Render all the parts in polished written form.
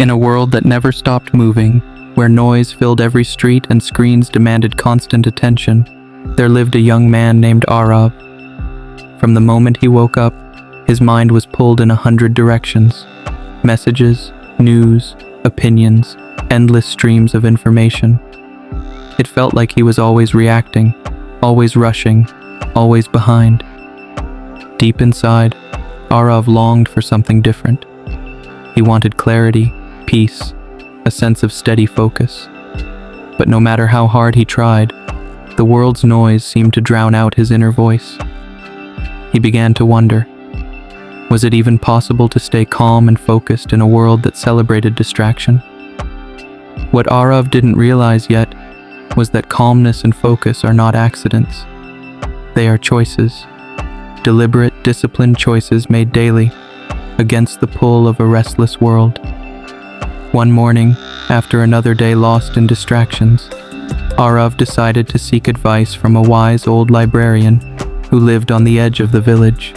In a world that never stopped moving, where noise filled every street and screens demanded constant attention, there lived a young man named Arav. From the moment he woke up, his mind was pulled in 100 directions. Messages, news, opinions, endless streams of information. It felt like he was always reacting, always rushing, always behind. Deep inside, Arav longed for something different. He wanted clarity, peace, a sense of steady focus. But no matter how hard he tried, the world's noise seemed to drown out his inner voice. He began to wonder, was it even possible to stay calm and focused in a world that celebrated distraction? What Arav didn't realize yet was that calmness and focus are not accidents. They are choices, deliberate, disciplined choices made daily against the pull of a restless world. One morning, after another day lost in distractions, Arav decided to seek advice from a wise old librarian who lived on the edge of the village.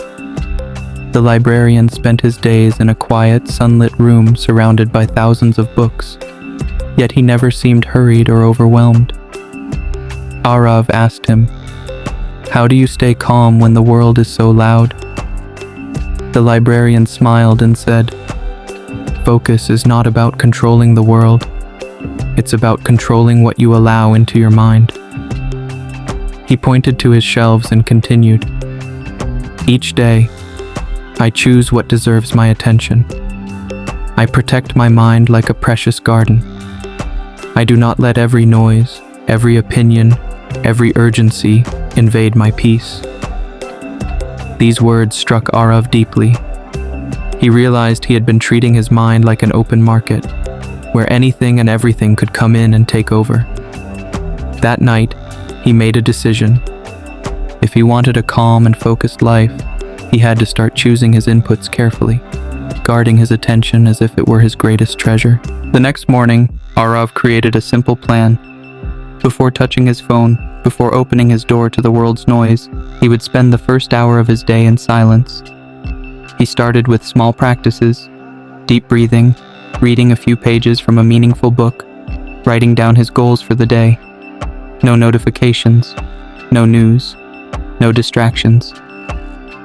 The librarian spent his days in a quiet, sunlit room surrounded by thousands of books, yet he never seemed hurried or overwhelmed. Arav asked him, "How do you stay calm when the world is so loud?" The librarian smiled and said, "Focus is not about controlling the world. It's about controlling what you allow into your mind." He pointed to his shelves and continued, "Each day, I choose what deserves my attention. I protect my mind like a precious garden. I do not let every noise, every opinion, every urgency invade my peace." These words struck Arav deeply. He realized he had been treating his mind like an open market, where anything and everything could come in and take over. That night, he made a decision. If he wanted a calm and focused life, he had to start choosing his inputs carefully, guarding his attention as if it were his greatest treasure. The next morning, Arav created a simple plan. Before touching his phone, before opening his door to the world's noise, he would spend the first hour of his day in silence. He started with small practices, deep breathing, reading a few pages from a meaningful book, writing down his goals for the day. No notifications, no news, no distractions.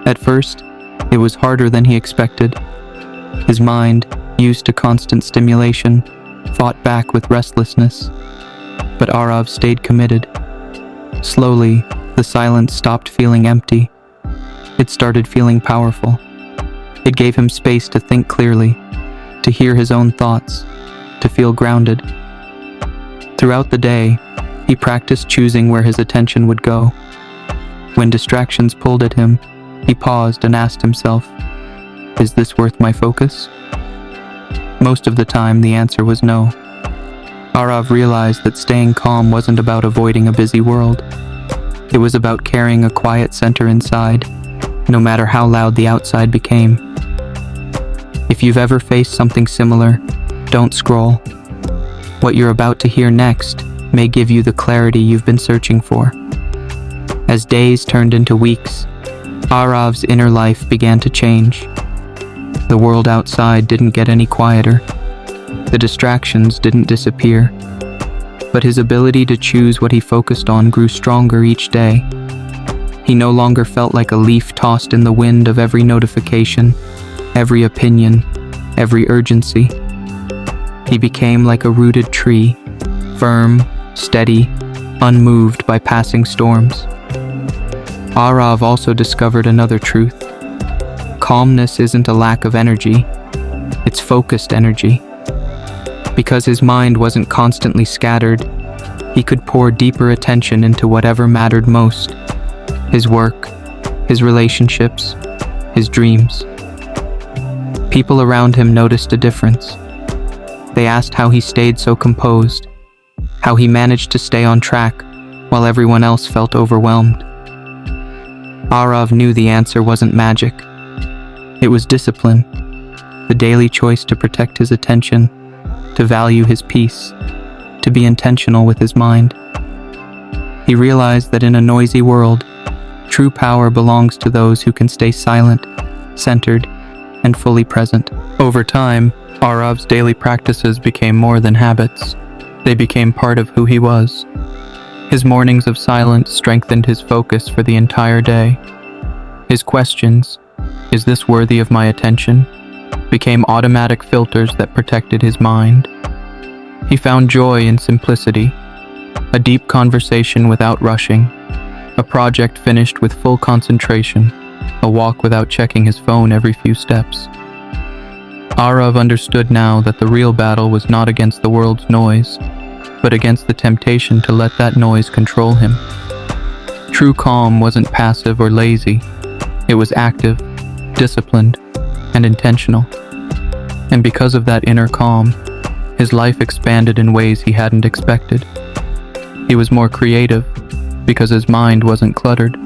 At first, it was harder than he expected. His mind, used to constant stimulation, fought back with restlessness. But Arav stayed committed. Slowly, the silence stopped feeling empty. It started feeling powerful. It gave him space to think clearly, to hear his own thoughts, to feel grounded. Throughout the day, he practiced choosing where his attention would go. When distractions pulled at him, he paused and asked himself, "Is this worth my focus?" Most of the time, the answer was no. Arav realized that staying calm wasn't about avoiding a busy world. It was about carrying a quiet center inside, no matter how loud the outside became. If you've ever faced something similar, don't scroll. What you're about to hear next may give you the clarity you've been searching for. As days turned into weeks, Arav's inner life began to change. The world outside didn't get any quieter. The distractions didn't disappear. But his ability to choose what he focused on grew stronger each day. He no longer felt like a leaf tossed in the wind of every notification, every opinion, every urgency. He became like a rooted tree, firm, steady, unmoved by passing storms. Arav also discovered another truth. Calmness isn't a lack of energy, it's focused energy. Because his mind wasn't constantly scattered, he could pour deeper attention into whatever mattered most: his work, his relationships, his dreams. People around him noticed a difference. They asked how he stayed so composed, how he managed to stay on track while everyone else felt overwhelmed. Arav knew the answer wasn't magic. It was discipline, the daily choice to protect his attention, to value his peace, to be intentional with his mind. He realized that in a noisy world, true power belongs to those who can stay silent, centered, and fully present. Over time, Arav's daily practices became more than habits. They became part of who he was. His mornings of silence strengthened his focus for the entire day. His questions, "Is this worthy of my attention?" became automatic filters that protected his mind. He found joy in simplicity, a deep conversation without rushing, a project finished with full concentration, a walk without checking his phone every few steps. Arav understood now that the real battle was not against the world's noise, but against the temptation to let that noise control him. True calm wasn't passive or lazy. It was active, disciplined, and intentional. And because of that inner calm, his life expanded in ways he hadn't expected. He was more creative because his mind wasn't cluttered.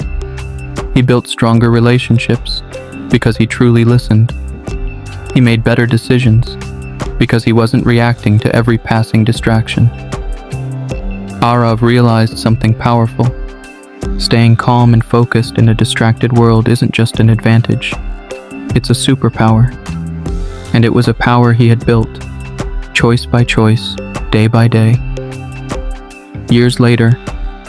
He built stronger relationships because he truly listened. He made better decisions because he wasn't reacting to every passing distraction. Arav realized something powerful. Staying calm and focused in a distracted world isn't just an advantage. It's a superpower. And it was a power he had built, choice by choice, day by day. Years later,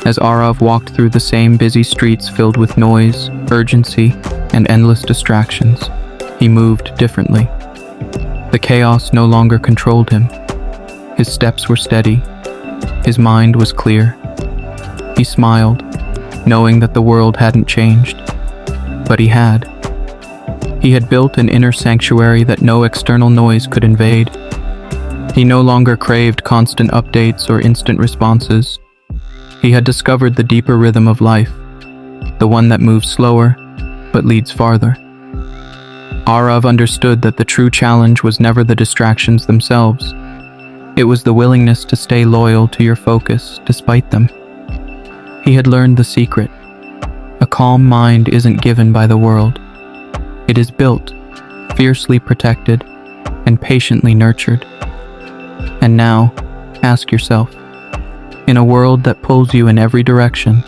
as Arav walked through the same busy streets filled with noise, urgency, and endless distractions, he moved differently. The chaos no longer controlled him. His steps were steady. His mind was clear. He smiled, knowing that the world hadn't changed, but he had. He had built an inner sanctuary that no external noise could invade. He no longer craved constant updates or instant responses. He had discovered the deeper rhythm of life, the one that moves slower, but leads farther. Arav understood that the true challenge was never the distractions themselves. It was the willingness to stay loyal to your focus despite them. He had learned the secret. A calm mind isn't given by the world. It is built, fiercely protected, and patiently nurtured. And now, ask yourself, in a world that pulls you in every direction,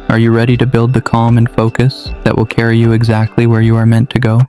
are you ready to build the calm and focus that will carry you exactly where you are meant to go?